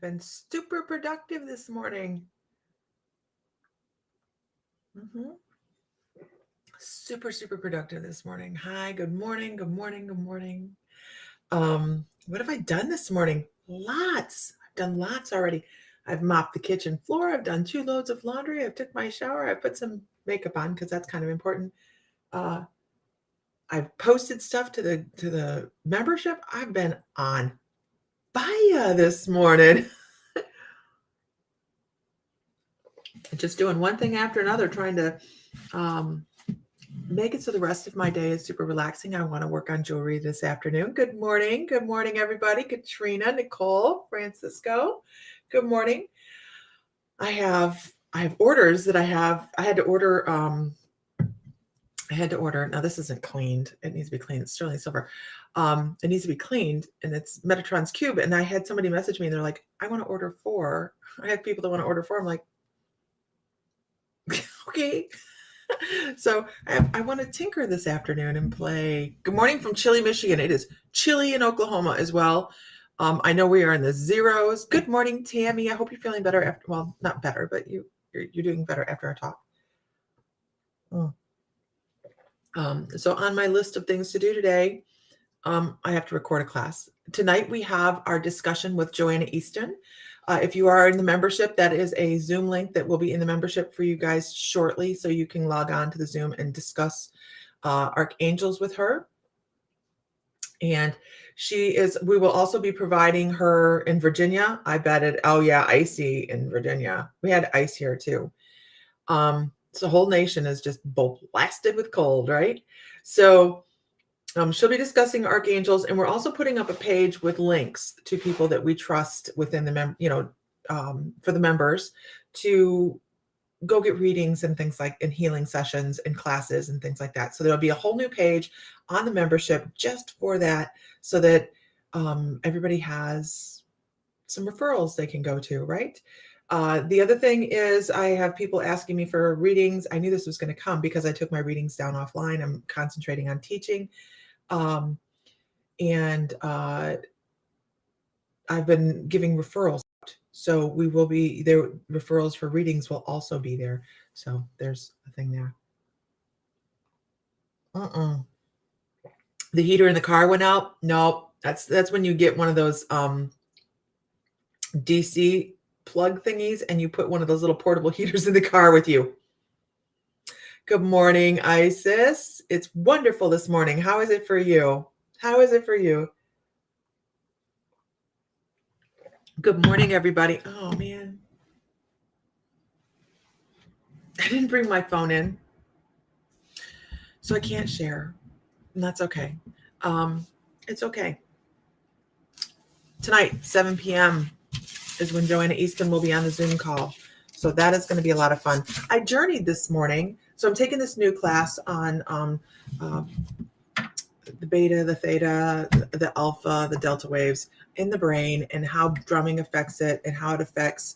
Been super productive this morning. Super, super productive this morning. Hi, good morning, good morning, good morning. What have I done this morning? Lots. I've done lots already. I've mopped the kitchen floor. I've done 2 loads of laundry. I've took my shower. I put some makeup on because that's kind of important. Uh, I've posted stuff to the membership. I've been on fire this morning. Just doing one thing after another, trying to make it so the rest of my day is super relaxing. I want to work on jewelry this afternoon. Good morning. Good morning, everybody. Katrina, Nicole, Francisco. Good morning. I have orders that I had to order. Now this isn't cleaned. It needs to be cleaned. It's sterling silver. It needs to be cleaned, and it's Metatron's cube. And I had somebody message me, and they're like, "I want to order 4." I have people that want to order 4. I'm like, okay. So I want to tinker this afternoon and play. Good morning from chilly Michigan. It is chilly in Oklahoma as well. I know we are in the zeros. Good morning, Tammy. I hope you're feeling better after. Well, not better, but you're doing better after our talk. So on my list of things to do today, I have to record a class. Tonight we have our discussion with Joanna Easton. If you are in the membership, that is a Zoom link that will be in the membership for you guys shortly, so you can log on to the Zoom and discuss archangels with her. And we will also be providing her in Virginia. I betted, oh yeah, icy in Virginia. We had ice here too. So the whole nation is just blasted with cold, right? So she'll be discussing archangels, and we're also putting up a page with links to people that we trust within the for the members to go get readings and things like, and healing sessions and classes and things like that. So there'll be a whole new page on the membership just for that, so that everybody has some referrals they can go to, right? The other thing is I have people asking me for readings. I knew this was going to come because I took my readings down offline. I'm concentrating on teaching. And I've been giving referrals out. So we will be there. Referrals for readings will also be there. So there's a thing there. The heater in the car went out. Nope. That's when you get one of those DC plug thingies and you put one of those little portable heaters in the car with you. Good morning, Isis. It's wonderful this morning. How is it for you? How is it for you? Good morning, everybody. Oh, man. I didn't bring my phone in, so I can't share. And that's okay. It's okay. Tonight, 7 p.m. is when Joanna Easton will be on the Zoom call. So that is going to be a lot of fun. I journeyed this morning. So I'm taking this new class on the beta, the theta, the alpha, the delta waves in the brain, and how drumming affects it, and how it affects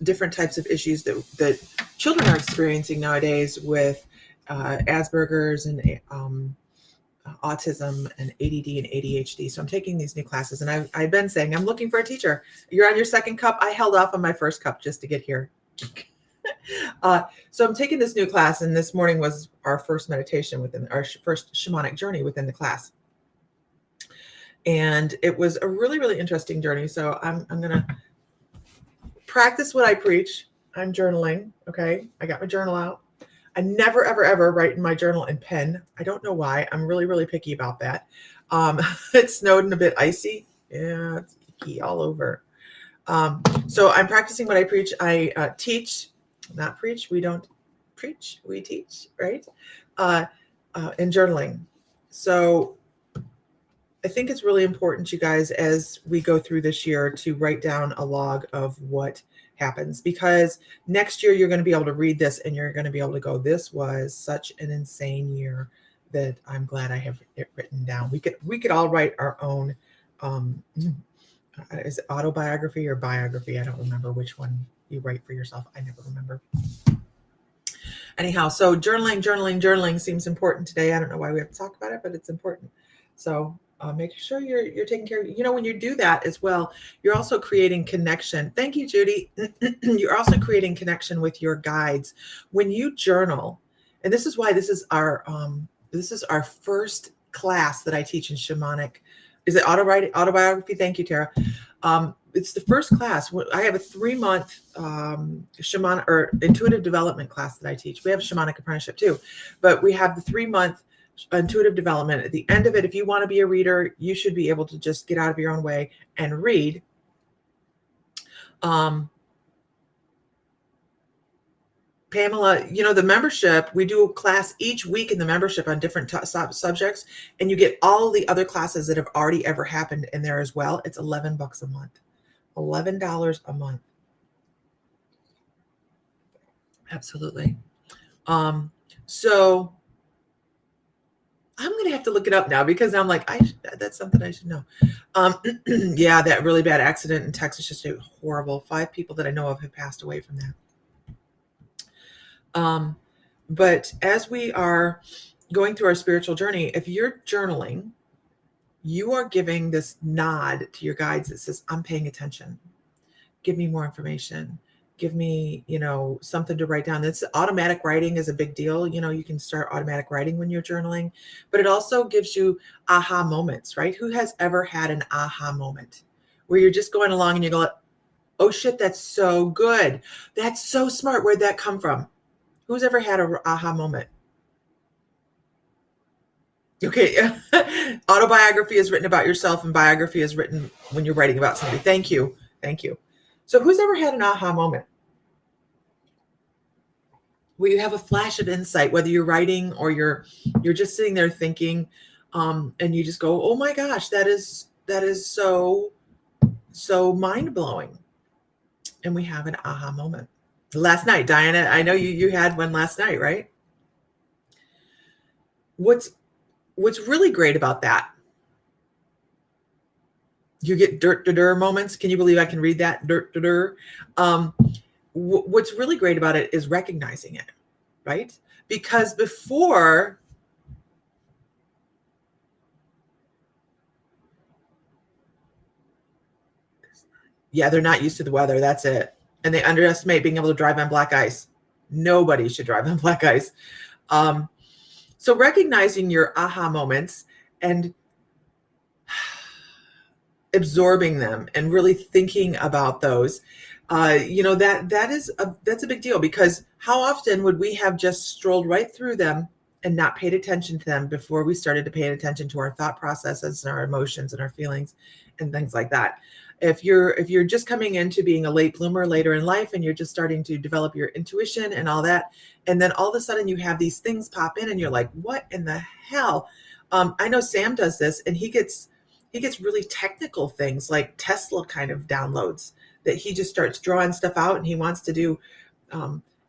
different types of issues that children are experiencing nowadays with Asperger's and autism and ADD and ADHD. So I'm taking these new classes, and I've been saying I'm looking for a teacher. You're on your second cup. I held off on my first cup just to get here. So I'm taking this new class, and this morning was our first meditation within our first shamanic journey within the class. And it was a really, really interesting journey. So I'm going to practice what I preach. I'm journaling. Okay. I got my journal out. I never, ever, ever write in my journal in pen. I don't know why. I'm really, really picky about that. It snowed and a bit icy. Yeah, it's icky all over. So I'm practicing what I preach. I teach, not preach. We don't preach, we teach, right? And journaling. So I think it's really important, you guys, as we go through this year, to write down a log of what happens, because next year you're going to be able to read this and you're going to be able to go, this was such an insane year that I'm glad I have it written down. We could all write our own, is it autobiography or biography? I don't remember which one you write for yourself. I never remember. Anyhow, so journaling seems important today. I don't know why we have to talk about it, but it's important. So Make sure you're taking care of, when you do that as well, you're also creating connection. Thank you, Judy. You're also creating connection with your guides. When you journal, and this is why this is our first class that I teach in shamanic. Is it autobiography? Thank you, Tara. It's the first class. I have a 3-month shaman or intuitive development class that I teach. We have a shamanic apprenticeship too, but we have the 3-month intuitive development. At the end of it, if you want to be a reader, you should be able to just get out of your own way and read. Pamela, the membership, we do a class each week in the membership on different subjects, and you get all the other classes that have already ever happened in there as well. It's $11 a month. $11 a month. Absolutely. So I'm going to have to look it up now because I'm like, that's something I should know. Yeah, that really bad accident in Texas, just horrible. 5 people that I know of have passed away from that. But as we are going through our spiritual journey, if you're journaling, you are giving this nod to your guides that says, I'm paying attention. Give me more information. Give me, something to write down. That's automatic writing is a big deal. You can start automatic writing when you're journaling, but it also gives you aha moments, right? Who has ever had an aha moment where you're just going along and you go, oh shit, that's so good. That's so smart. Where'd that come from? Who's ever had an aha moment? Okay. Autobiography is written about yourself and biography is written when you're writing about somebody. Thank you. Thank you. So who's ever had an aha moment where you have a flash of insight, whether you're writing or you're just sitting there thinking, and you just go, oh my gosh, that is so mind-blowing. And we have an aha moment. Last night, Diana, I know you had one last night, right? What's really great about that? You get dirt moments. Can you believe I can read that? Dirt. What's really great about it is recognizing it, right? Because before, they're not used to the weather. That's it. And they underestimate being able to drive on black ice. Nobody should drive on black ice. So recognizing your aha moments and absorbing them and really thinking about those, that's a big deal, because how often would we have just strolled right through them and not paid attention to them before we started to pay attention to our thought processes and our emotions and our feelings and things like that? If you're just coming into being a late bloomer later in life and you're just starting to develop your intuition and all that, and then all of a sudden you have these things pop in and you're like, what in the hell? I know Sam does this, and he gets really technical things like Tesla kind of downloads that he just starts drawing stuff out, and he wants to do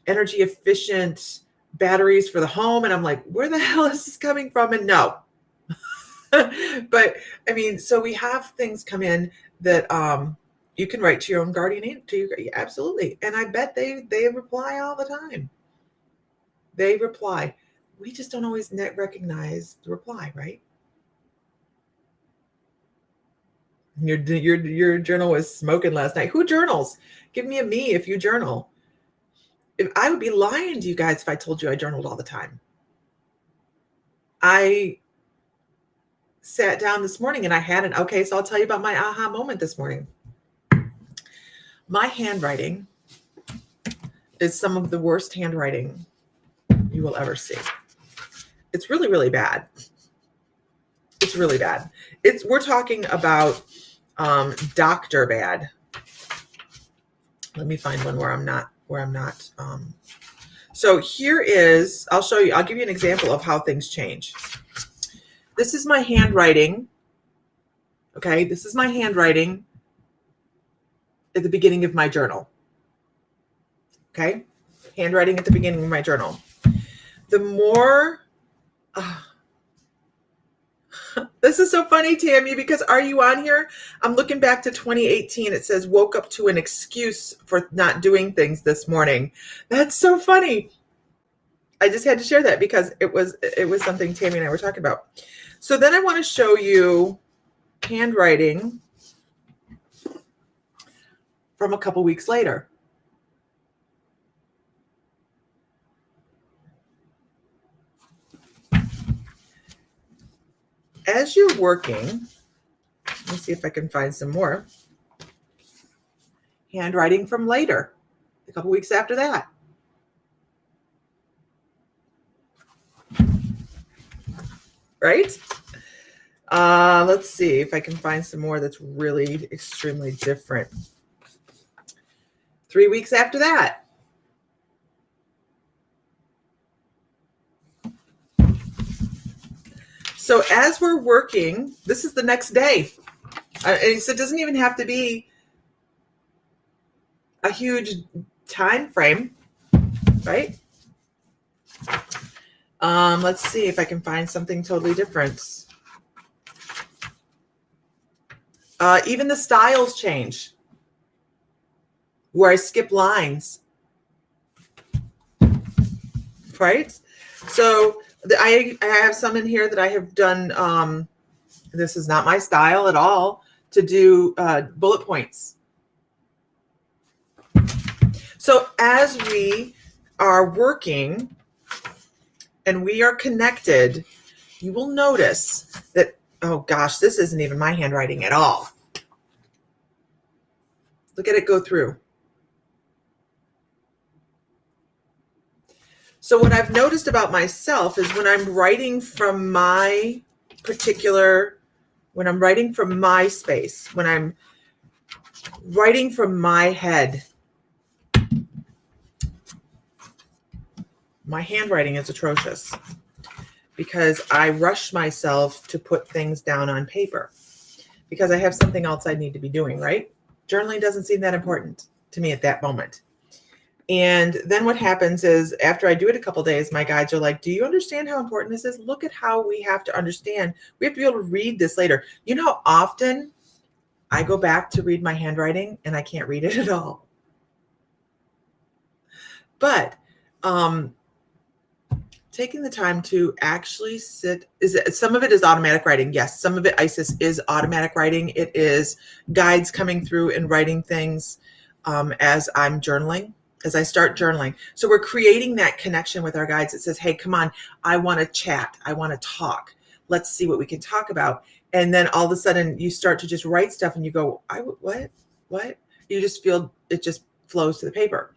energy efficient batteries for the home. And I'm like, where the hell is this coming from? And no. But I mean, so we have things come in that you can write to your own guardian absolutely. And I bet they reply all the time. They reply. We just don't always recognize the reply, right? Your journal was smoking last night. Who journals? Give me a me if you journal. If I would be lying to you guys if I told you I journaled all the time. I sat down this morning and I had so I'll tell you about my aha moment this morning. My handwriting is some of the worst handwriting you will ever see. It's really, really bad. It's really bad. We're talking about doctor bad. Let me find one where I'm not. So here is, I'll show you, I'll give you an example of how things change. This is my handwriting. Okay, this is my handwriting at the beginning of my journal. Okay, handwriting at the beginning of my journal. The more, this is so funny, Tammy, because are you on here? I'm looking back to 2018. It says, woke up to an excuse for not doing things this morning. That's so funny. I just had to share that because it was something Tammy and I were talking about. So then I want to show you handwriting from a couple weeks later. As you're working, let me see if I can find some more. Handwriting from later, a couple weeks after that. Right? Let's see if I can find some more that's really extremely different. 3 weeks after that. So as we're working, this is the next day. And so it doesn't even have to be a huge time frame, right? Let's see if I can find something totally different. Even the styles change, where I skip lines, right? So I have some in here that I have done. This is not my style at all, to do bullet points. So as we are working and we are connected, you will notice that, oh gosh, this isn't even my handwriting at all. Look at it go through. So what I've noticed about myself is when I'm writing from my particular, when I'm writing from my space, when I'm writing from my head, my handwriting is atrocious because I rush myself to put things down on paper because I have something else I need to be doing, right? Journaling doesn't seem that important to me at that moment. And then what happens is after I do it a couple days, my guides are like, do you understand how important this is? Look at how we have to understand. We have to be able to read this later. You know how often I go back to read my handwriting and I can't read it at all. But taking the time to actually sit, some of it is automatic writing. Yes, some of it, Isis, is automatic writing. It is guides coming through and writing things as I'm journaling, as I start journaling. So we're creating that connection with our guides. It says, hey, come on, I want to chat. I want to talk. Let's see what we can talk about. And then all of a sudden you start to just write stuff and you go, what? You just feel it just flows to the paper.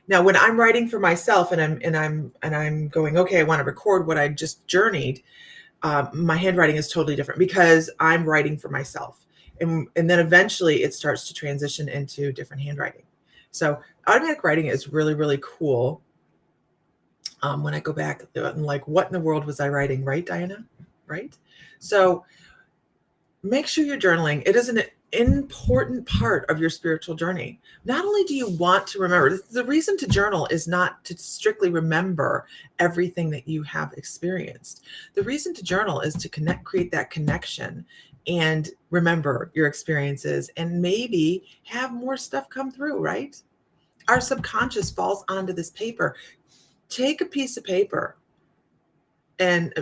Now, when I'm writing for myself and I'm going, okay, I want to record what I just journeyed, my handwriting is totally different because I'm writing for myself. And then eventually it starts to transition into different handwriting. So automatic writing is really, really cool. When I go back, I'm like, what in the world was I writing? Right, Diana? Right? So make sure you're journaling. It is an important part of your spiritual journey. Not only do you want to remember, the reason to journal is not to strictly remember everything that you have experienced. The reason to journal is to create that connection and remember your experiences and maybe have more stuff come through, right? Our subconscious falls onto this paper. Take a piece of paper and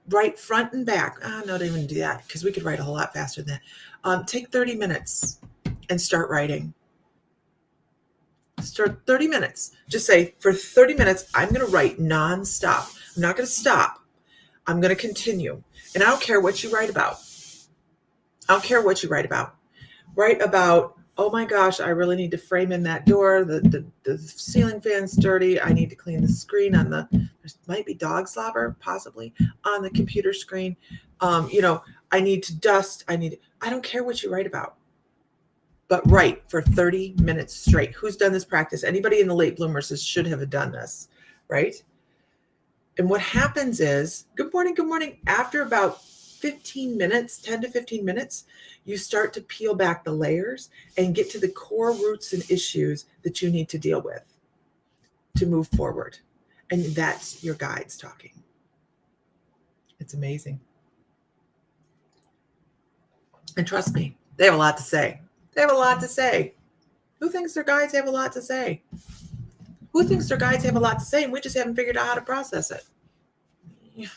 write front and back. No, don't even do that because we could write a whole lot faster than that. Take 30 minutes and start writing. Start 30 minutes. Just say, for 30 minutes, I'm going to write nonstop. I'm not going to stop. I'm going to continue. And I don't care what you write about. I don't care what you write about. Write about, oh my gosh, I really need to frame in that door. The ceiling fan's dirty. I need to clean the screen on there might be dog slobber, possibly, on the computer screen. I need to dust. I don't care what you write about, but write for 30 minutes straight. Who's done this practice? Anybody in the late bloomers should have done this, right? And what happens is, good morning. After about 15 minutes, 10 to 15 minutes, you start to peel back the layers and get to the core roots and issues that you need to deal with to move forward. And that's your guides talking. It's amazing. And trust me, they have a lot to say. They have a lot to say. Who thinks their guides have a lot to say? Who thinks their guides have a lot to say and we just haven't figured out how to process it? Yeah.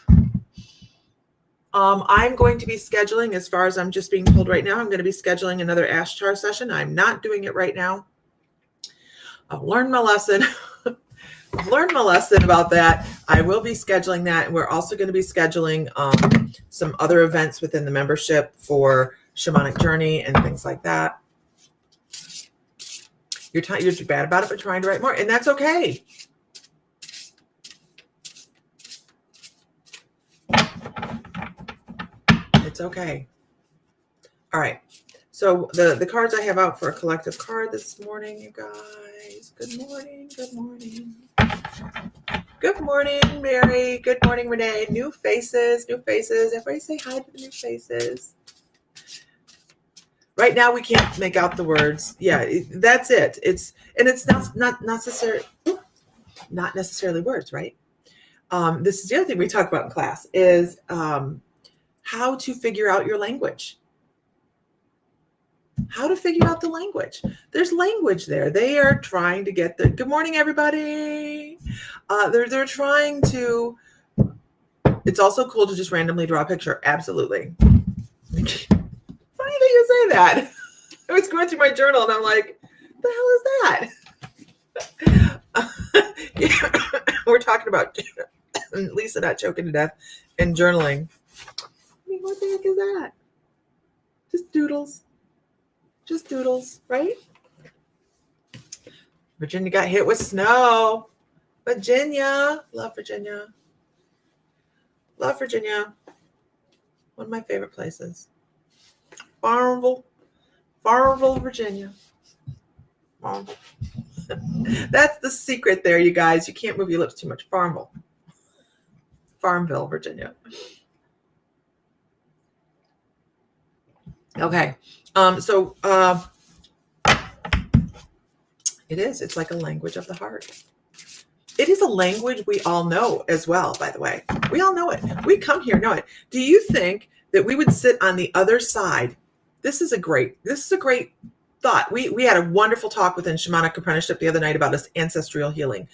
I'm going to be scheduling, as far as I'm just being told right now, I'm going to be scheduling another Ashtar session. I'm not doing it right now. I've learned my lesson. I've learned my lesson about that. I will be scheduling that. And we're also going to be scheduling some other events within the membership for Shamanic Journey and things like that. You're too bad about it, but trying to write more. And that's okay. It's okay. All right. So the cards I have out for a collective card this morning, you guys. Good morning. Good morning. Good morning, Mary. Good morning, Renee. New faces. New faces. Everybody say hi to the new faces. Right now we can't make out the words. Yeah, that's it. It's not necessarily words, right? This is the other thing we talk about in class is how to figure out your language. How to figure out the language. There's language there. They are trying to get the good morning, everybody. They're trying to. It's also cool to just randomly draw a picture. Absolutely. Funny that you say that. I was going through my journal and I'm like, the hell is that? We're talking about Lisa not choking to death and journaling. I mean, what the heck is that? Just doodles. Just doodles, right? Virginia got hit with snow. Virginia. Love Virginia. Love Virginia. One of my favorite places. Farmville, Virginia. That's the secret there, you guys. You can't move your lips too much. Farmville, Virginia. Okay. It's like a language of the heart. It is a language we all know as well, by the way. We all know it. We come here, know it. Do you think that we would sit on the other side? This is a great thought. We had a wonderful talk within Shamanic Apprenticeship the other night about this ancestral healing.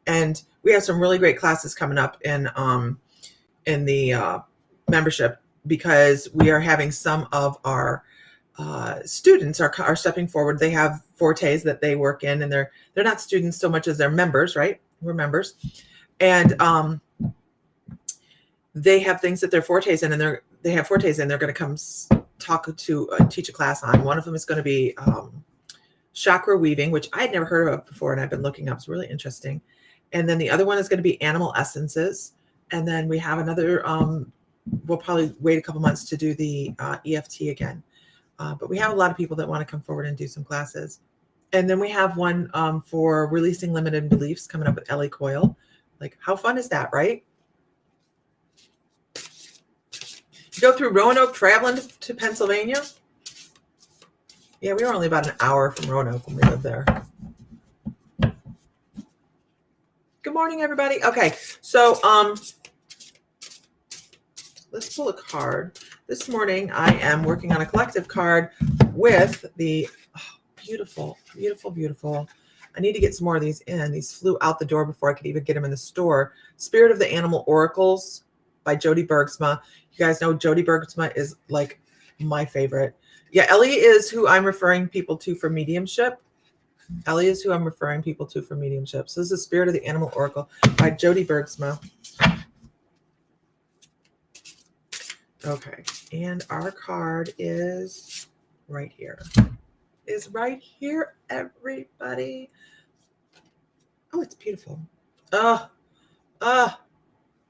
And we have some really great classes coming up in the membership, because we are having some of our students are stepping forward. They have fortes that they work in, and they're not students so much as they're members, right? We're members. And they have things that they're fortes in, and they're going to come teach a class on. One of them is going to be chakra weaving, which I had never heard of before, and I've been looking up. It's really interesting. And then the other one is going to be animal essences. And then we have another, we'll probably wait a couple months to do the EFT again. But we have a lot of people that want to come forward and do some classes. And then we have one for releasing limited beliefs coming up with Ellie Coyle. Like, how fun is that, right? You go through Roanoke traveling to Pennsylvania. Yeah, we were only about an hour from Roanoke when we lived there. Good morning, everybody. Okay, so let's pull a card. This morning, I am working on a collective card with the beautiful, beautiful, beautiful. I need to get some more of these in. These flew out the door before I could even get them in the store. Spirit of the Animal Oracles by Jody Bergsma. You guys know Jody Bergsma is like my favorite. Yeah, Ellie is who I'm referring people to for mediumship. Ellie is who I'm referring people to for mediumship. So this is Spirit of the Animal Oracle by Jody Bergsma. Okay, and our card is right here. Is right here, everybody. Oh, it's beautiful. Oh,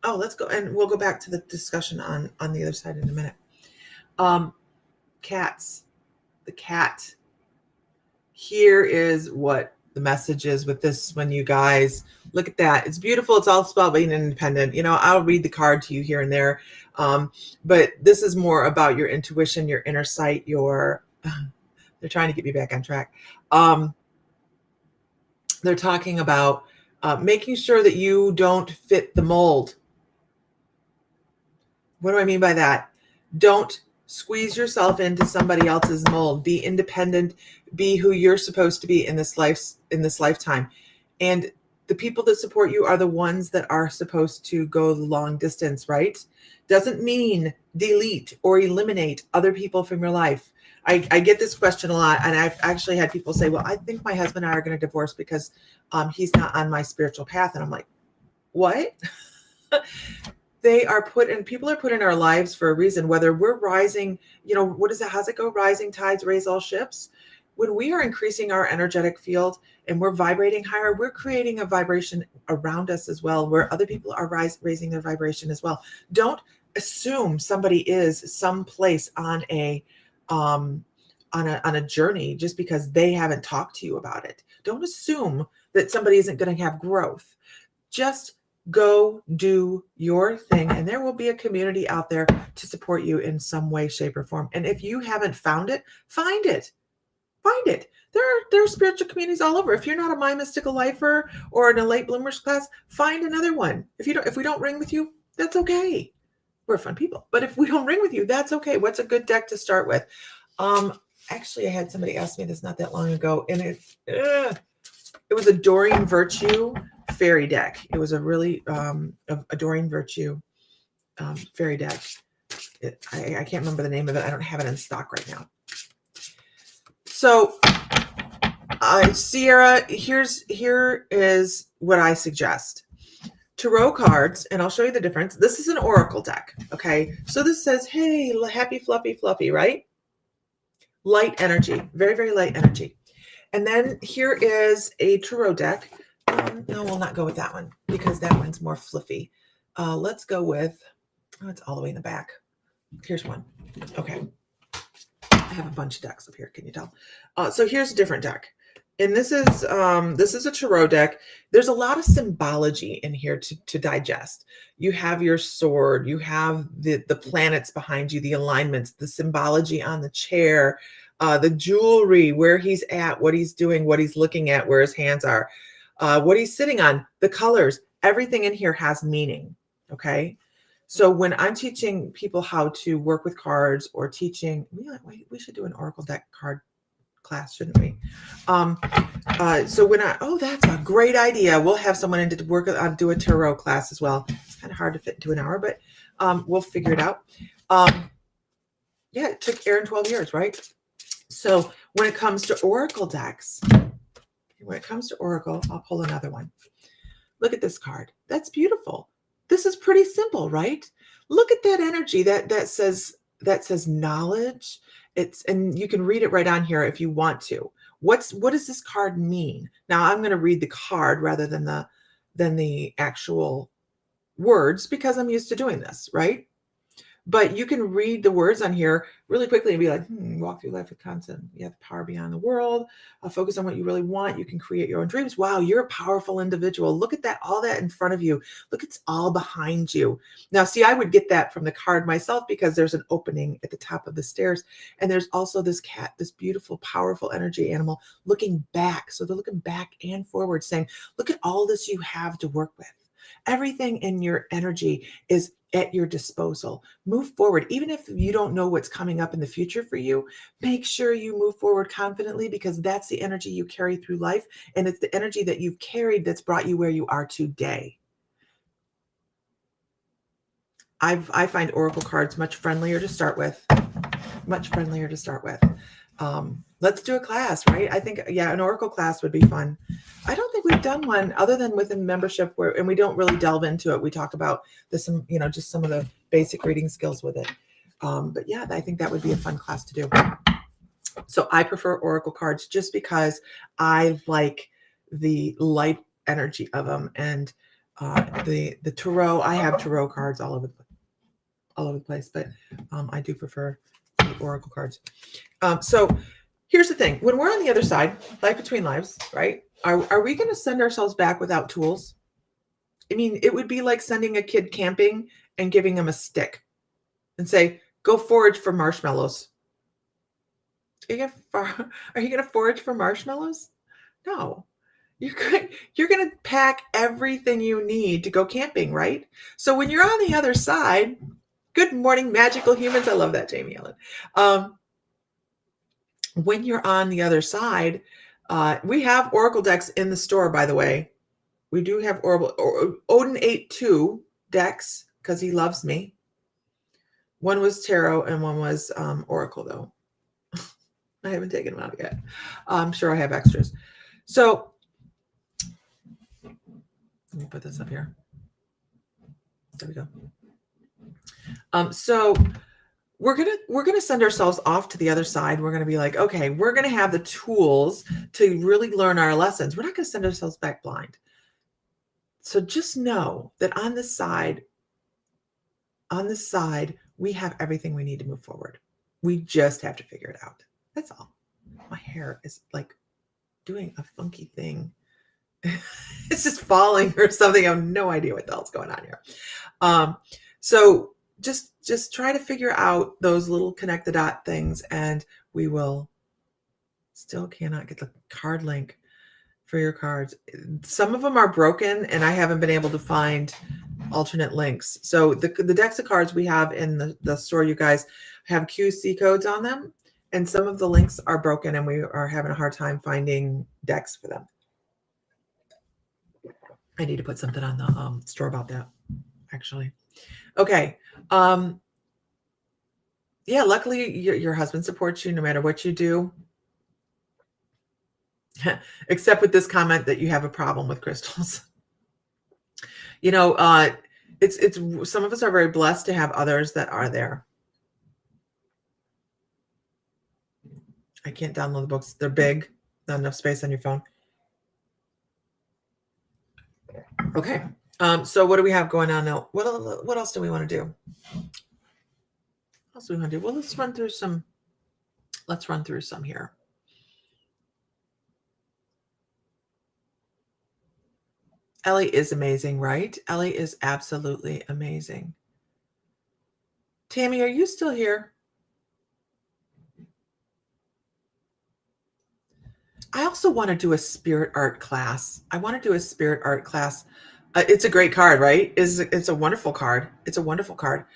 let's go, and we'll go back to the discussion on the other side in a minute. Cats. The cat. Here is what the message is with this one, you guys. Look at that. It's beautiful. It's all about being independent. You know, I'll read the card to you here and there. But this is more about your intuition, your inner sight, they're trying to get me back on track. They're talking about making sure that you don't fit the mold. What do I mean by that? Don't squeeze yourself into somebody else's mold. Be independent. Be who you're supposed to be in this lifetime. And the people that support you are the ones that are supposed to go the long distance, right? Doesn't mean delete or eliminate other people from your life? I get this question a lot, and I've actually had people say, well, I think my husband and I are going to divorce because he's not on my spiritual path. And I'm like, what? They are put in, people are put in our lives for a reason, whether we're rising, what is it? How's it go? Rising tides raise all ships. When we are increasing our energetic field and we're vibrating higher, we're creating a vibration around us as well, where other people are raising their vibration as well. Don't assume somebody is someplace on a journey just because they haven't talked to you about it. Don't assume that somebody isn't going to have growth. Just go do your thing, and there will be a community out there to support you in some way, shape, or form. And if you haven't found it, find it. Find it. There are spiritual communities all over. If you're not a My Mystical Lifer or in a late bloomers class, find another one. If we don't ring with you, that's okay. We're fun people. But if we don't ring with you, that's okay. What's a good deck to start with? Actually, I had somebody ask me this not that long ago, and it was a Doreen Virtue fairy deck. It was a really a Doreen Virtue fairy deck. I can't remember the name of it. I don't have it in stock right now. So, Sierra, here is what I suggest. Tarot cards, and I'll show you the difference. This is an oracle deck, okay? So this says, hey, happy, fluffy, right? Light energy, very, very light energy. And then here is a tarot deck. No, we'll not go with that one because that one's more fluffy. Let's go with, it's all the way in the back. Here's one. Okay. I have a bunch of decks up here. Can you tell? So here's a different deck. And this is a tarot deck. There's a lot of symbology in here to digest. You have your sword, you have the planets behind you, the alignments, the symbology on the chair, the jewelry, where he's at, what he's doing, what he's looking at, where his hands are, what he's sitting on, the colors. Everything in here has meaning. Okay. So when I'm teaching people how to work with cards or teaching, we should do an oracle deck card class, shouldn't we? So when that's a great idea. We'll have someone in to work on, do a tarot class as well. It's kind of hard to fit into an hour, but we'll figure it out. It took Aaron 12 years, right? So when it comes to oracle decks, I'll pull another one. Look at this card. That's beautiful. This is pretty simple, right? Look at that energy that says knowledge. And you can read it right on here if you want to. What does this card mean? Now I'm going to read the card rather than the actual words because I'm used to doing this, right? But you can read the words on here really quickly and be like, walk through life with constant. You have the power beyond the world. Focus on what you really want. You can create your own dreams. Wow, you're a powerful individual. Look at that, all that in front of you. Look, it's all behind you. Now, see, I would get that from the card myself because there's an opening at the top of the stairs. And there's also this cat, this beautiful, powerful energy animal looking back. So they're looking back and forward saying, look at all this you have to work with. Everything in your energy is at your disposal. Move forward. Even if you don't know what's coming up in the future for you, make sure you move forward confidently because that's the energy you carry through life. And it's the energy that you've carried that's brought you where you are today. I find oracle cards much friendlier to start with. Let's do a class, right? I think, an oracle class would be fun. I don't think we've done one other than within membership and we don't really delve into it. We talk about this, just some of the basic reading skills with it. But yeah, I think that would be a fun class to do. So I prefer oracle cards just because I like the light energy of them. And the tarot, I have tarot cards all over the place, but I do prefer the oracle cards. So here's the thing. When we're on the other side, life between lives, right? Are we going to send ourselves back without tools? I mean, it would be like sending a kid camping and giving them a stick and say, go forage for marshmallows. Are you going to forage for marshmallows? No. You're going to pack everything you need to go camping, right? So when you're on the other side, good morning, magical humans. I love that, Jamie Ellen. When you're on the other side, we have oracle decks in the store, by the way. We do have Odin 8-2 decks because he loves me. One was tarot and one was oracle, though. I haven't taken them out yet. I'm sure I have extras. So let me put this up here. There we go. So we're gonna send ourselves off to the other side. We're gonna be like, okay, we're gonna have the tools to really learn our lessons. We're not gonna send ourselves back blind. So just know that on this side, we have everything we need to move forward. We just have to figure it out. That's all. My hair is like doing a funky thing. It's just falling or something. I have no idea what the hell's going on here. So just try to figure out those little connect the dot things, and we will. Still cannot get the card link for your cards. Some of them are broken, and I haven't been able to find alternate links. So the decks of cards we have in the store, you guys, have QC codes on them, and some of the links are broken, and we are having a hard time finding decks for them. I need to put something on the store about that, actually. Okay. Yeah, luckily your husband supports you no matter what you do. Except with this comment that you have a problem with crystals. You know, it's some of us are very blessed to have others that are there. I can't download the books. They're big. Not enough space on your phone. Okay. So what do we have going on now? What else do we want to do? What else do we want to do? Well, let's run through some here. Ellie is amazing, right? Ellie is absolutely amazing. Tammy, are you still here? I also want to do a spirit art class. It's a great card, right? It's a wonderful card. It's a wonderful card.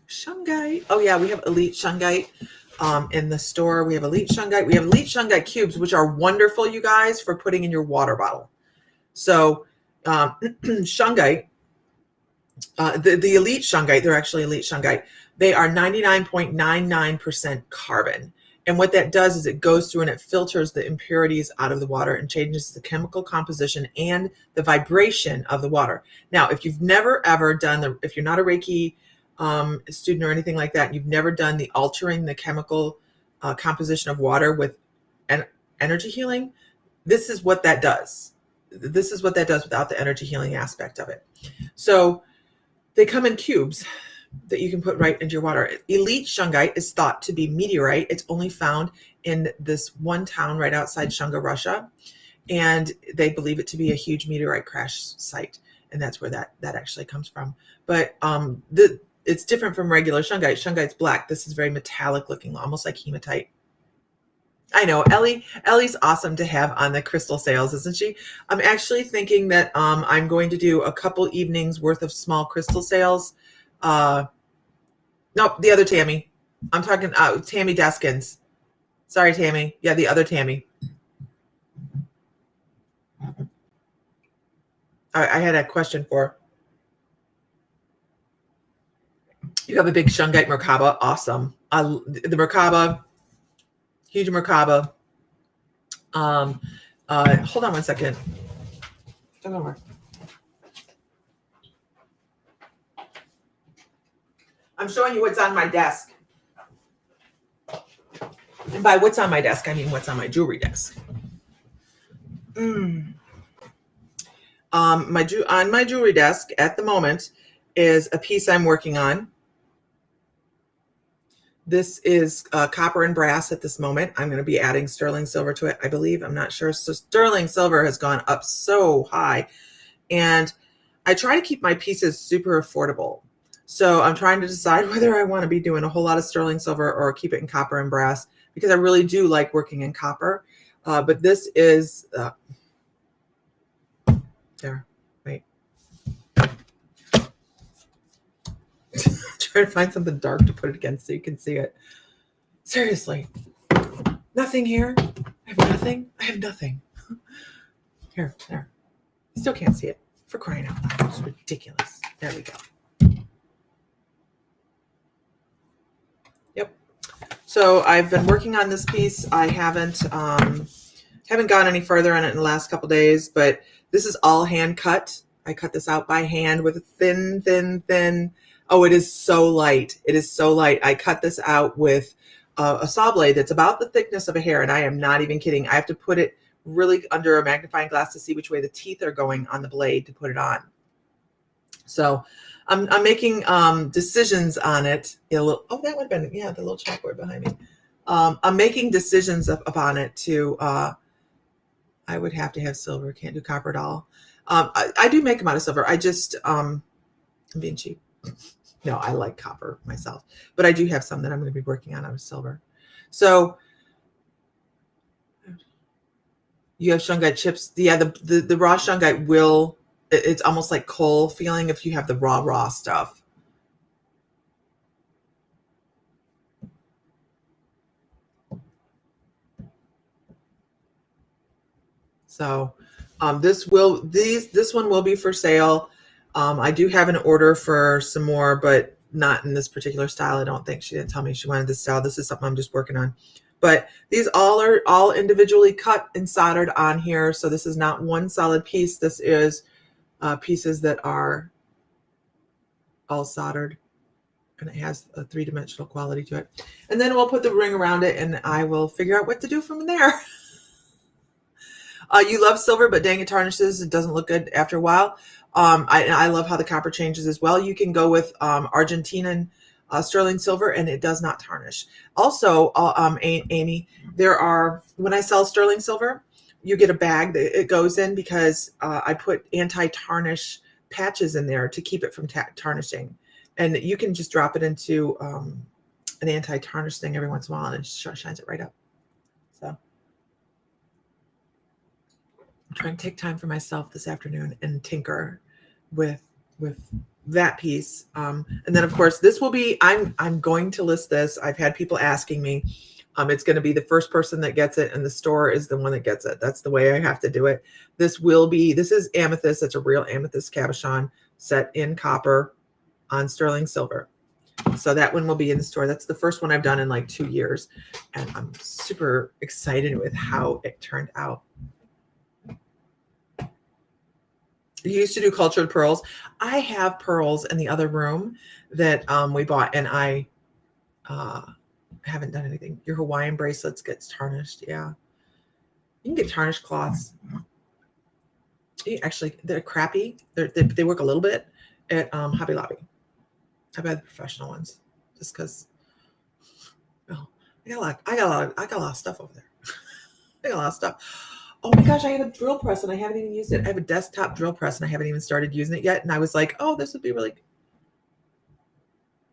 Shungite. Oh yeah, we have Elite Shungite in the store. We have Elite Shungite. We have Elite Shungite cubes, which are wonderful, you guys, for putting in your water bottle. So Shungite, the Elite Shungite, they're actually Elite Shungite. They are 99.99% carbon. And what that does is it goes through and it filters the impurities out of the water and changes the chemical composition and the vibration of the water. Now, if you've never ever done if you're not a Reiki student or anything like that, and you've never done the altering the chemical composition of water with energy healing, this is what that does. This is what that does without the energy healing aspect of it. So they come in cubes that you can put right into your water. Elite Shungite is thought to be meteorite. It's only found in this one town right outside Shunga, Russia. And they believe it to be a huge meteorite crash site. And that's where that actually comes from. But it's different from regular Shungite. Shungite's black. This is very metallic looking, almost like hematite. I know, Ellie's awesome to have on the crystal sales, isn't she? I'm actually thinking that I'm going to do a couple evenings worth of small crystal sales. Nope, the other Tammy. I'm talking Tammy Deskins. Sorry, Tammy. Yeah, the other Tammy. I had a question for her. You have a big Shungite Merkaba. Awesome. The Merkaba, huge Merkaba. Hold on one second. Don't go nowhere. I'm showing you what's on my desk. And by what's on my desk, I mean what's on my jewelry desk. On my jewelry desk at the moment is a piece I'm working on. This is copper and brass at this moment. I'm going to be adding sterling silver to it, I believe. I'm not sure. So sterling silver has gone up so high. And I try to keep my pieces super affordable. So I'm trying to decide whether I want to be doing a whole lot of sterling silver or keep it in copper and brass, because I really do like working in copper. But this is there. Wait. Try to find something dark to put it against so you can see it. Seriously. Nothing here. I have nothing. Here, there. Still can't see it, for crying out loud. It's ridiculous. There we go. Yep. So I've been working on this piece. I haven't gone any further on it in the last couple days, but this is all hand cut. I cut this out by hand with a thin. Oh, it is so light. It is so light. I cut this out with a saw blade that's about the thickness of a hair, and I am not even kidding. I have to put it really under a magnifying glass to see which way the teeth are going on the blade to put it on. So I'm making decisions on it. Oh, that would have been, yeah, the little chalkboard behind me. I'm making decisions upon it to, I would have to have silver, can't do copper at all. I do make them out of silver. I just, I'm being cheap. No, I like copper myself, but I do have some that I'm going to be working on out of silver. So you have shungite chips. Yeah, the raw shungite will, it's almost like coal feeling if you have the raw stuff. So this one will be for sale. I do have an order for some more, but not in this particular style. I don't think. She didn't tell me she wanted this style. This is something I'm just working on. But these are all individually cut and soldered on here. So this is not one solid piece. This is pieces that are all soldered, and it has a three-dimensional quality to it. And then we'll put the ring around it, and I will figure out what to do from there. You love silver, but dang, it tarnishes. It doesn't look good after a while. I love how the copper changes as well. You can go with Argentinian sterling silver, and it does not tarnish. Also, Amy, when I sell sterling silver, you get a bag that it goes in because I put anti-tarnish patches in there to keep it from tarnishing. And you can just drop it into an anti-tarnish thing every once in a while, and it shines it right up. So I'm trying to take time for myself this afternoon and tinker with that piece. And then of course this will be, I'm going to list this. I've had people asking me. It's going to be the first person that gets it, and the store is the one that gets it. That's the way I have to do it. This is amethyst. It's a real amethyst cabochon set in copper on sterling silver. So that one will be in the store. That's the first one I've done in like 2 years. And I'm super excited with how it turned out. You used to do cultured pearls. I have pearls in the other room that we bought, and I haven't done anything. Your Hawaiian bracelets gets tarnished. Yeah. You can get tarnished cloths. Actually, they're crappy. They work a little bit at Hobby Lobby. I've had the professional ones just because. Oh, I got a lot of stuff over there. I got a lot of stuff. Oh my gosh, I have a drill press and I haven't even used it. I have a desktop drill press and I haven't even started using it yet. And I was like, oh, this would be really,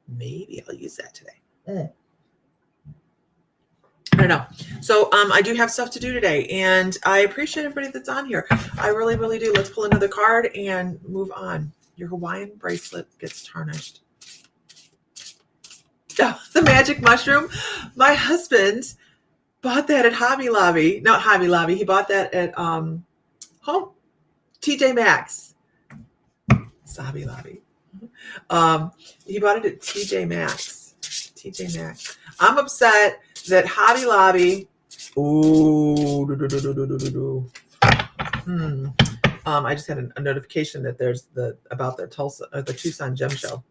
maybe I'll use that today. I don't know. So I do have stuff to do today, and I appreciate everybody that's on here. I really, really do. Let's pull another card and move on. Your Hawaiian bracelet gets tarnished. Oh, the magic mushroom. My husband bought that at Hobby Lobby. Not Hobby Lobby. He bought that at Home TJ Maxx. It's Hobby Lobby. He bought it at TJ Maxx. TJ Maxx. I'm upset that Hobby Lobby. I just had a notification that there's about their the Tucson Gem Show.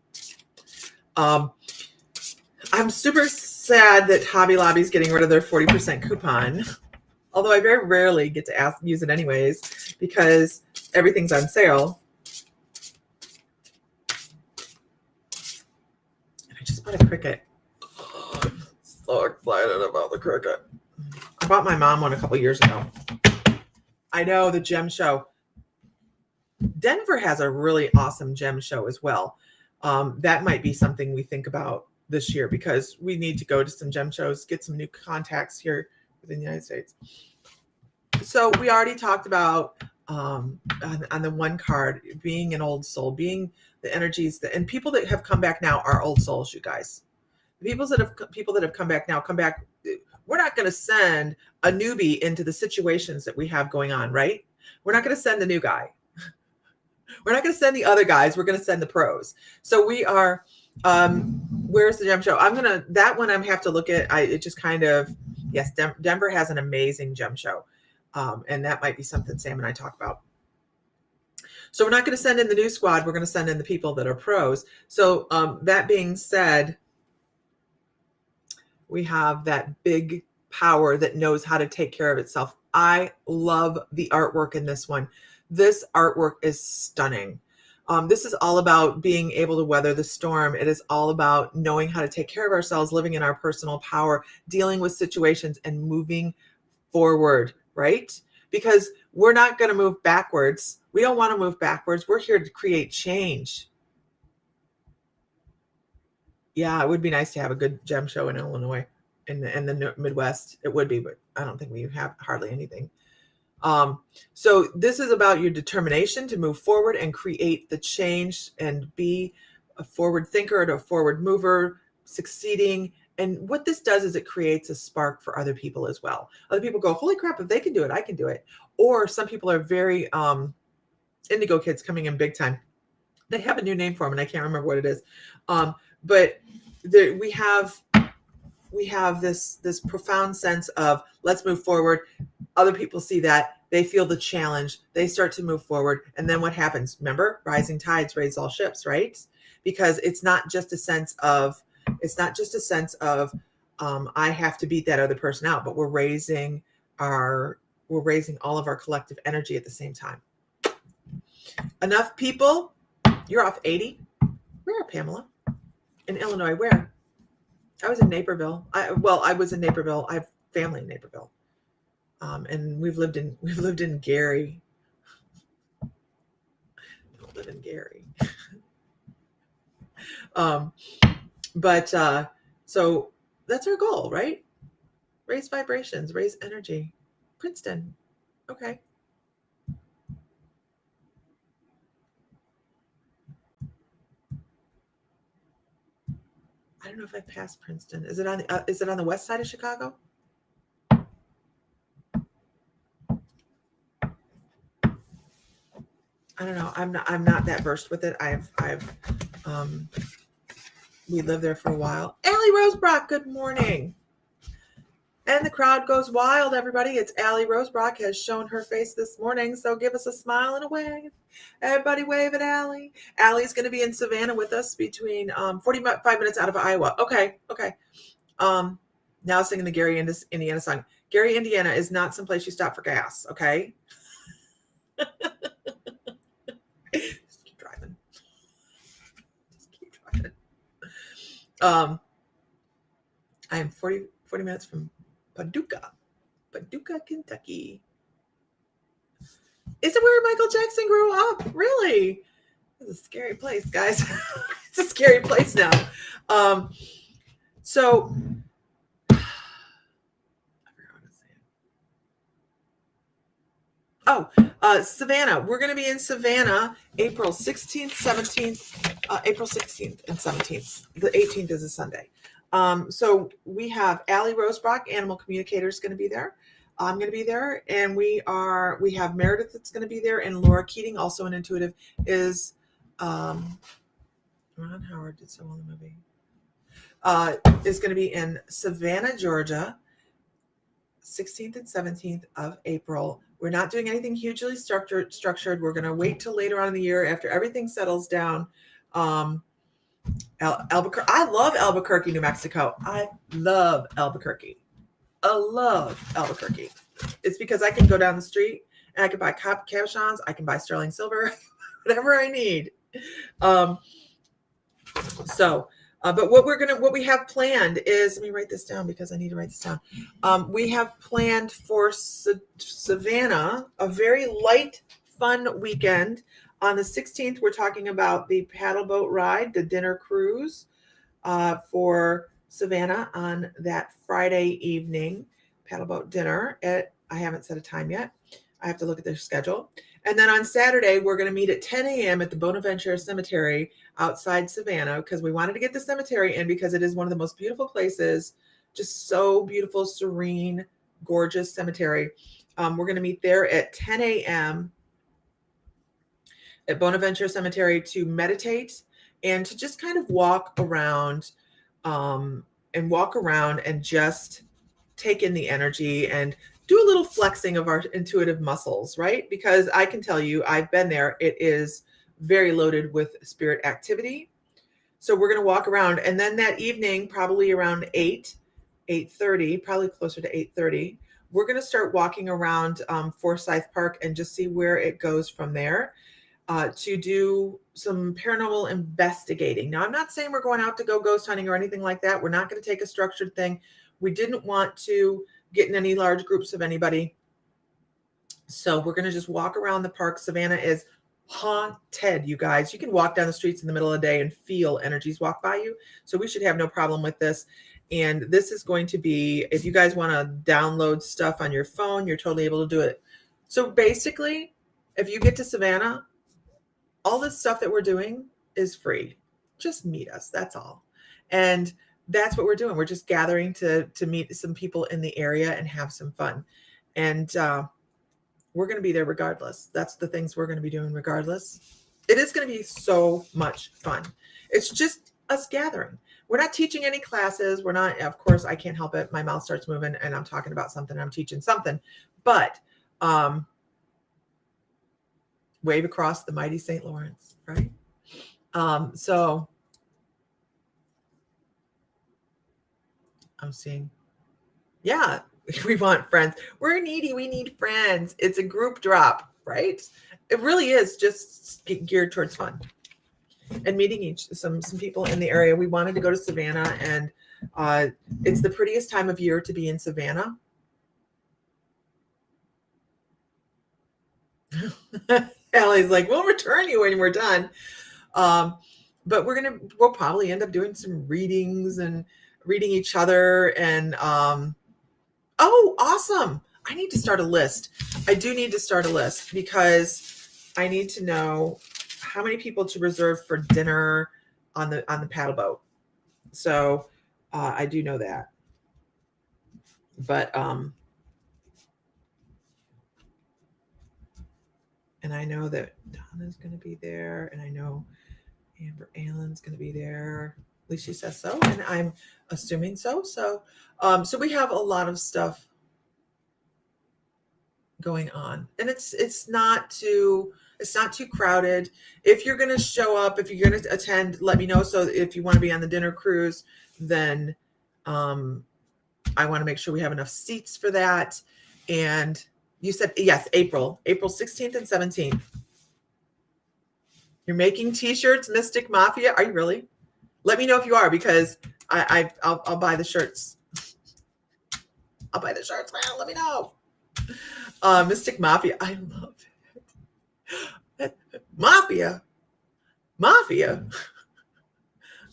I'm super sad that Hobby Lobby's getting rid of their 40% coupon. Although I very rarely get to use it anyways because everything's on sale. And I just bought a Cricut. So excited about the Cricut. I bought my mom one a couple years ago. I know, the Gem Show. Denver has a really awesome Gem Show as well. That might be something we think about this year because we need to go to some gem shows, get some new contacts here within the United States. So we already talked about on the one card being an old soul, being the energies and people that have come back now are old souls, you guys. The people that have come back now, come back. We're not going to send a newbie into the situations that we have going on, right? We're not going to send the new guy. We're not going to send the other guys. We're going to send the pros. So we are, where's the gem show? That one I have to look at. It just kind of, yes, Denver has an amazing gem show. And that might be something Sam and I talk about. So we're not going to send in the new squad. We're going to send in the people that are pros. So that being said, we have that big power that knows how to take care of itself. I love the artwork in this one. This artwork is stunning. This is all about being able to weather the storm. It is all about knowing how to take care of ourselves, living in our personal power, dealing with situations and moving forward, right? Because we're not going to move backwards. We don't want to move backwards. We're here to create change. Yeah, it would be nice to have a good gem show in Illinois, in the Midwest. It would be, but I don't think we have hardly anything. So this is about your determination to move forward and create the change and be a forward thinker and a forward mover, succeeding. And what this does is it creates a spark for other people as well. Other people go, holy crap, if they can do it, I can do it. Or some people are very indigo kids coming in big time. They have a new name for them, and I can't remember what it is. But we have this profound sense of let's move forward. Other people see that, they feel the challenge, they start to move forward. And then what happens? Remember, rising tides raise all ships, right? Because it's not just a sense of I have to beat that other person out, but we're raising all of our collective energy at the same time. Enough people. You're off 80. Where, Pamela? In Illinois, where? I was in Naperville. I was in Naperville. I have family in Naperville. And we've lived in Gary. I don't live in Gary. So that's our goal, right? Raise vibrations, raise energy. Princeton. Okay. I don't know if I passed Princeton. Is it on the west side of Chicago? I don't know. I'm not that versed with it. We lived there for a while. Allie Rosebrock, good morning. And the crowd goes wild, everybody. It's Allie Rosebrock has shown her face this morning, so give us a smile and a wave. Everybody wave at Allie. Allie's going to be in Savannah with us between 45 minutes out of Iowa. Okay. Now singing the Gary, Indiana song. Gary, Indiana is not someplace you stop for gas, okay? Just keep driving. I am 40 minutes from Paducah, Kentucky. Is it where Michael Jackson grew up? Really? It's a scary place, guys. It's a scary place now. So I forgot what I was saying. Savannah. We're going to be in Savannah April 16th, 17th, April 16th and 17th. The 18th is a Sunday. So we have Allie Rosebrock, Animal Communicator, is going to be there. I'm going to be there, and we have Meredith that's going to be there, and Laura Keating, also an intuitive, is Ron Howard did so well in the movie. Is going to be in Savannah, Georgia, 16th and 17th of April. We're not doing anything hugely structured. We're going to wait till later on in the year after everything settles down. Albuquerque. I love Albuquerque, New Mexico. I love Albuquerque. It's because I can go down the street and I can buy cabochons. I can buy sterling silver, whatever I need. But what we have planned is, let me write this down because I need to write this down. We have planned for Savannah a very light, fun weekend. On the 16th, we're talking about the paddle boat ride, the dinner cruise for Savannah on that Friday evening, paddle boat dinner I haven't set a time yet. I have to look at their schedule. And then on Saturday, we're going to meet at 10 a.m. at the Bonaventure Cemetery outside Savannah because we wanted to get the cemetery in because it is one of the most beautiful places, just so beautiful, serene, gorgeous cemetery. We're going to meet there at 10 a.m. at Bonaventure Cemetery to meditate and to just kind of walk around and just take in the energy and do a little flexing of our intuitive muscles, right? Because I can tell you, I've been there. It is very loaded with spirit activity. So we're going to walk around, and then that evening, probably around 8:30, probably closer to 8:30, we're going to start walking around Forsyth Park and just see where it goes from there, to do some paranormal investigating. Now, I'm not saying we're going out to go ghost hunting or anything like that. We're not going to take a structured thing. We didn't want to get in any large groups of anybody. So we're going to just walk around the park. Savannah is haunted, you guys. You can walk down the streets in the middle of the day and feel energies walk by you. So we should have no problem with this. And this is going to be, if you guys want to download stuff on your phone, you're totally able to do it. So basically, if you get to Savannah, all this stuff that we're doing is free. Just meet us. That's all. And that's what we're doing. We're just gathering to meet some people in the area and have some fun. And we're going to be there regardless. That's the things we're going to be doing regardless. It is going to be so much fun. It's just us gathering. We're not teaching any classes. We're not, of course, I can't help it. My mouth starts moving and I'm talking about something. I'm teaching something. But wave across the mighty St. Lawrence, right? So I'm seeing, yeah, we want friends. We're needy. We need friends. It's a group drop, right? It really is just geared towards fun and meeting some people in the area. We wanted to go to Savannah, and it's the prettiest time of year to be in Savannah. Allie's like, we'll return you when we're done. But we'll probably end up doing some readings and reading each other. And oh, awesome. I need to start a list. I do need to start a list because I need to know how many people to reserve for dinner on the paddle boat. So I do know that. But and I know that Donna's going to be there, and I know Amber Allen's going to be there. At least she says so, and I'm assuming so. So we have a lot of stuff going on, and it's not too crowded. If you're going to show up, if you're going to attend, let me know. So if you want to be on the dinner cruise, then I want to make sure we have enough seats for that. And you said, yes, April 16th and 17th. You're making t-shirts, Mystic Mafia. Are you really? Let me know if you are, because I'll buy the shirts. I'll buy the shirts, man. Let me know. Mystic Mafia. I love it. Mafia.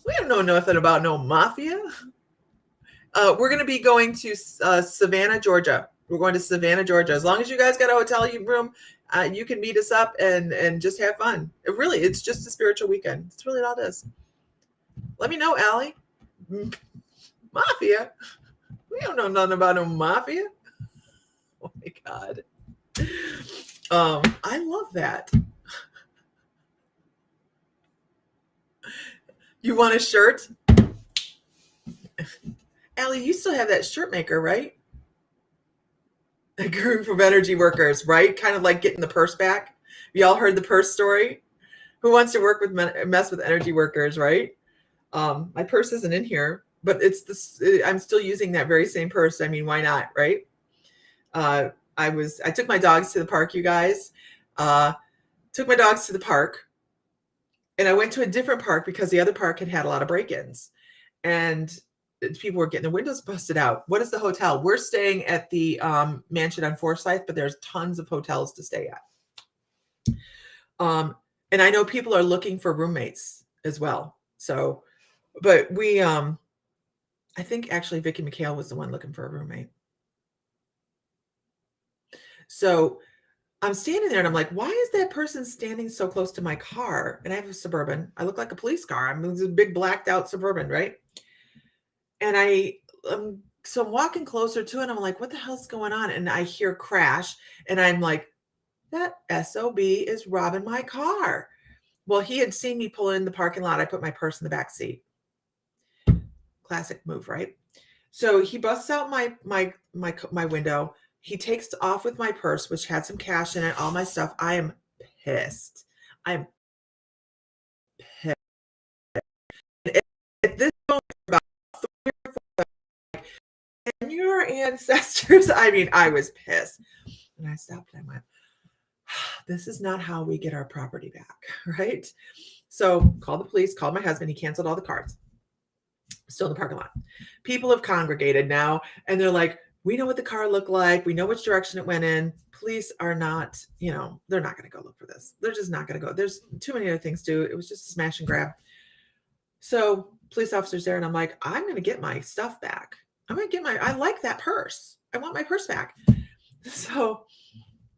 We don't know nothing about no mafia. We're going to be going to Savannah, Georgia. We're going to Savannah, Georgia. As long as you guys got a hotel room, you can meet us up and just have fun. It's just a spiritual weekend. It's really all it is. Let me know, Allie. Mafia? We don't know nothing about no mafia. Oh my God. I love that. You want a shirt? Allie, you still have that shirt maker, right? A group of energy workers, right? Kind of like getting the purse back. Y'all heard the purse story? Who wants to work with mess with energy workers, right? My purse isn't in here, but it's this. I'm still using that very same purse. I mean, why not, right? I took my dogs to the park, you guys. Took my dogs to the park, and I went to a different park because the other park had a lot of break-ins, and people were getting the windows busted out. What is the hotel? We're staying at the mansion on Forsyth, but there's tons of hotels to stay at. And I know people are looking for roommates as well. So, but we, I think actually Vicki McHale was the one looking for a roommate. So I'm standing there and I'm like, why is that person standing so close to my car? And I have a Suburban. I look like a police car. I'm a big blacked out Suburban, right? And so I'm walking closer to it. And I'm like, what the hell's going on? And I hear crash. And I'm like, that SOB is robbing my car. Well, he had seen me pull in the parking lot. I put my purse in the back seat. Classic move, right? So he busts out my window. He takes off with my purse, which had some cash in it, all my stuff. I am pissed. I'm pissed. At this moment, about 3 or 4, and your ancestors, I mean, I was pissed. And I stopped and I went, this is not how we get our property back, right? So called the police, called my husband. He canceled all the cards. Still in the parking lot. People have congregated now, and they're like, we know what the car looked like. We know which direction it went in. Police are not, they're not going to go look for this. They're just not going to go. There's too many other things to do. It was just a smash and grab. So police officers there, and I'm like, I'm going to get my stuff back. I like that purse. I want my purse back. So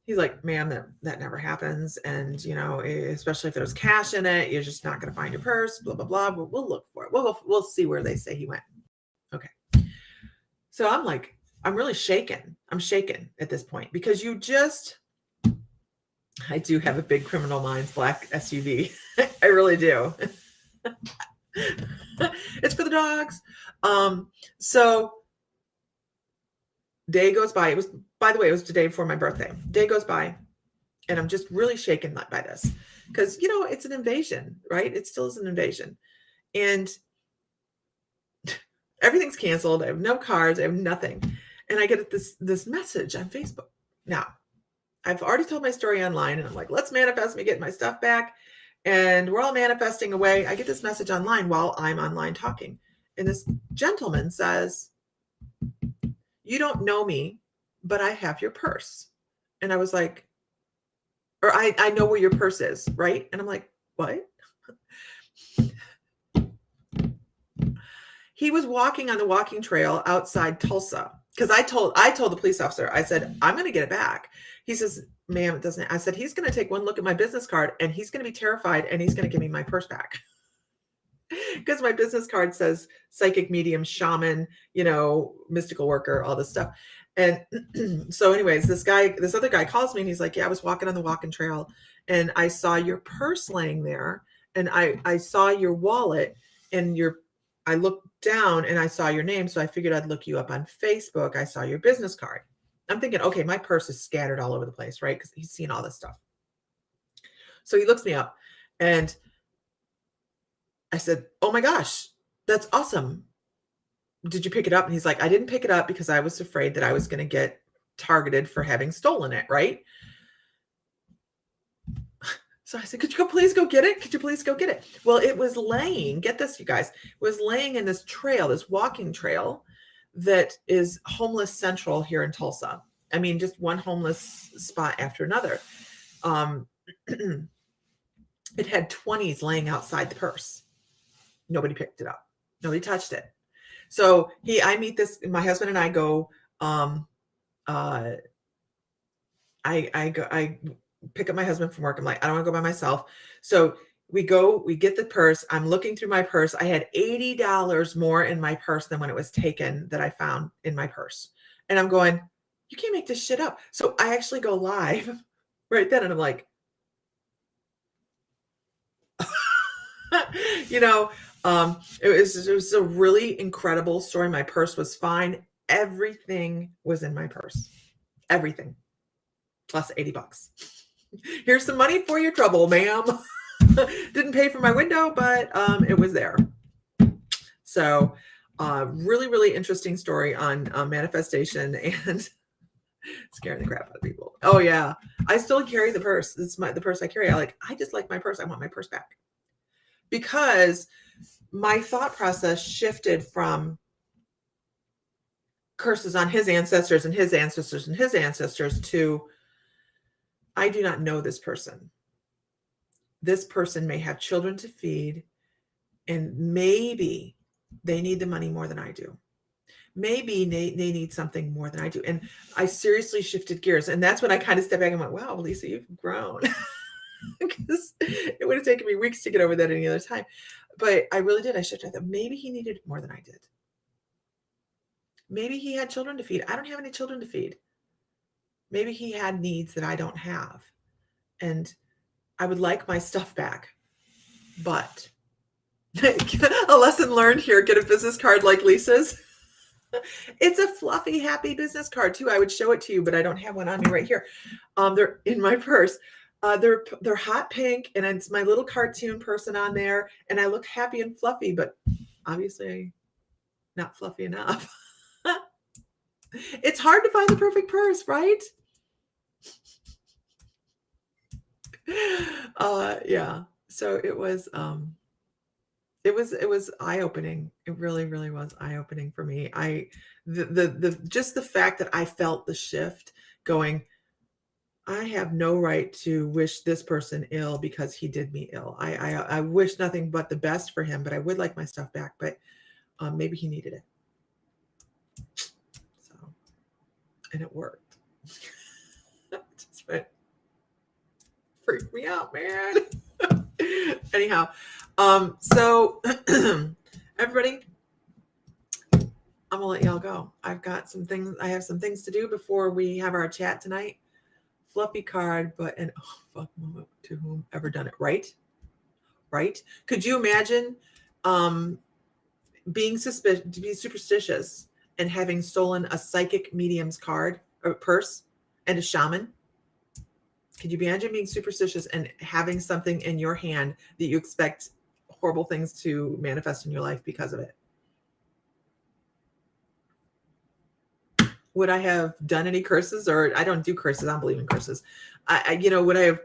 he's like, ma'am, that never happens. And, especially if there's cash in it, you're just not going to find your purse, blah, blah, blah. But we'll look for it. We'll see where they say he went. Okay. So I'm really shaken. I'm shaken at this point because I do have a big Criminal Minds black SUV. I really do. It's for the dogs. So day goes by. By the way, it was the day before my birthday. Day goes by, and I'm just really shaken by this because, it's an invasion, right? It still is an invasion. And everything's canceled. I have no cards. I have nothing. And I get this message on Facebook. Now, I've already told my story online, and I'm like, let's manifest me getting my stuff back. And we're all manifesting away. I get this message online while I'm online talking. And this gentleman says, you don't know me, but I have your purse. And I was like, or I know where your purse is, right? And I'm like, what? He was walking on the walking trail outside Tulsa because I told the police officer, I said, I'm going to get it back. He says, ma'am, it doesn't. I said, he's going to take one look at my business card and he's going to be terrified and he's going to give me my purse back. Because my business card says psychic medium, shaman, mystical worker, all this stuff. And so anyways, this other guy calls me and he's like, yeah, I was walking on the walking trail and I saw your purse laying there and I saw your wallet and I looked down and I saw your name. So I figured I'd look you up on Facebook. I saw your business card. I'm thinking, okay, my purse is scattered all over the place, right? Because he's seen all this stuff. So he looks me up and I said, oh my gosh, that's awesome. Did you pick it up? And he's like, I didn't pick it up because I was afraid that I was going to get targeted for having stolen it, right? So I said, could you please go get it? Could you please go get it? Well, it was laying, get this, you guys, it was laying in this trail, this walking trail that is homeless central here in Tulsa. I mean, just one homeless spot after another. It had 20s laying outside the purse. Nobody picked it up. Nobody touched it. So I meet my husband and I go, I pick up my husband from work. I'm like, I don't want to go by myself. So we get the purse. I'm looking through my purse. I had $80 more in my purse than when it was taken that I found in my purse. And I'm going, you can't make this shit up. So I actually go live right then. And I'm like, it was a really incredible story. My purse was fine. Everything was in my purse. Everything. Plus $80. Here's some money for your trouble, ma'am. Didn't pay for my window, but it was there. So really, really interesting story on manifestation and scaring the crap out of people. Oh yeah. I still carry the purse. It's the purse I carry. I just like my purse. I want my purse back. Because my thought process shifted from curses on his ancestors and his ancestors and his ancestors to, I do not know this person. This person may have children to feed, and maybe they need the money more than I do. Maybe they need something more than I do. And I seriously shifted gears. And that's when I kind of stepped back and went, wow, Lisa, you've grown. Because it would have taken me weeks to get over that any other time. But I really did. I shifted. I thought maybe he needed more than I did. Maybe he had children to feed. I don't have any children to feed. Maybe he had needs that I don't have. and I would like my stuff back. But a lesson learned here, get a business card like Lisa's. It's a fluffy, happy business card too. I would show it to you, but I don't have one on me right here. They're in my purse. They're hot pink, and it's my little cartoon person on there, and I look happy and fluffy, but obviously not fluffy enough. It's hard to find the perfect purse, right? Yeah. So it was eye-opening. It really, really was eye-opening for me. The just the fact that I felt the shift going, I have no right to wish this person ill because he did me ill. I wish nothing but the best for him, but I would like my stuff back, but maybe he needed it. So, and it worked. Just freaked me out, man. Anyhow, so everybody, I'm gonna let y'all go. I have some things to do before we have our chat tonight. Fluffy card, but an fuck moment to whomever done it. Right? Could you imagine being superstitious and having stolen a psychic medium's card or purse and a shaman? Could you imagine being superstitious and having something in your hand that you expect horrible things to manifest in your life because of it? Would I have done any curses? Or I don't do curses. I don't believe in curses. Would I have,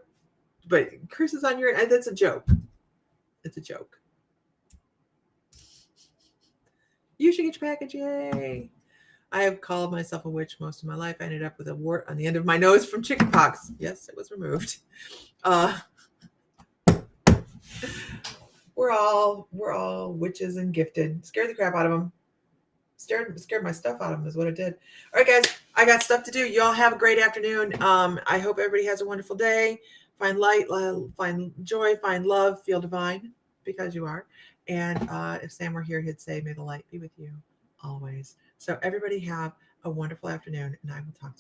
but curses on your, that's a joke. It's a joke. You should get your package. Yay. I have called myself a witch most of my life. I ended up with a wart on the end of my nose from chickenpox. Yes, it was removed. We're all witches and gifted. Scared the crap out of them. Scared my stuff out of them is what it did. All right, guys, I got stuff to do. Y'all have a great afternoon. I hope everybody has a wonderful day. Find light, find joy, find love, feel divine because you are. And if Sam were here, he'd say, may the light be with you always. So everybody have a wonderful afternoon, and I will talk to you.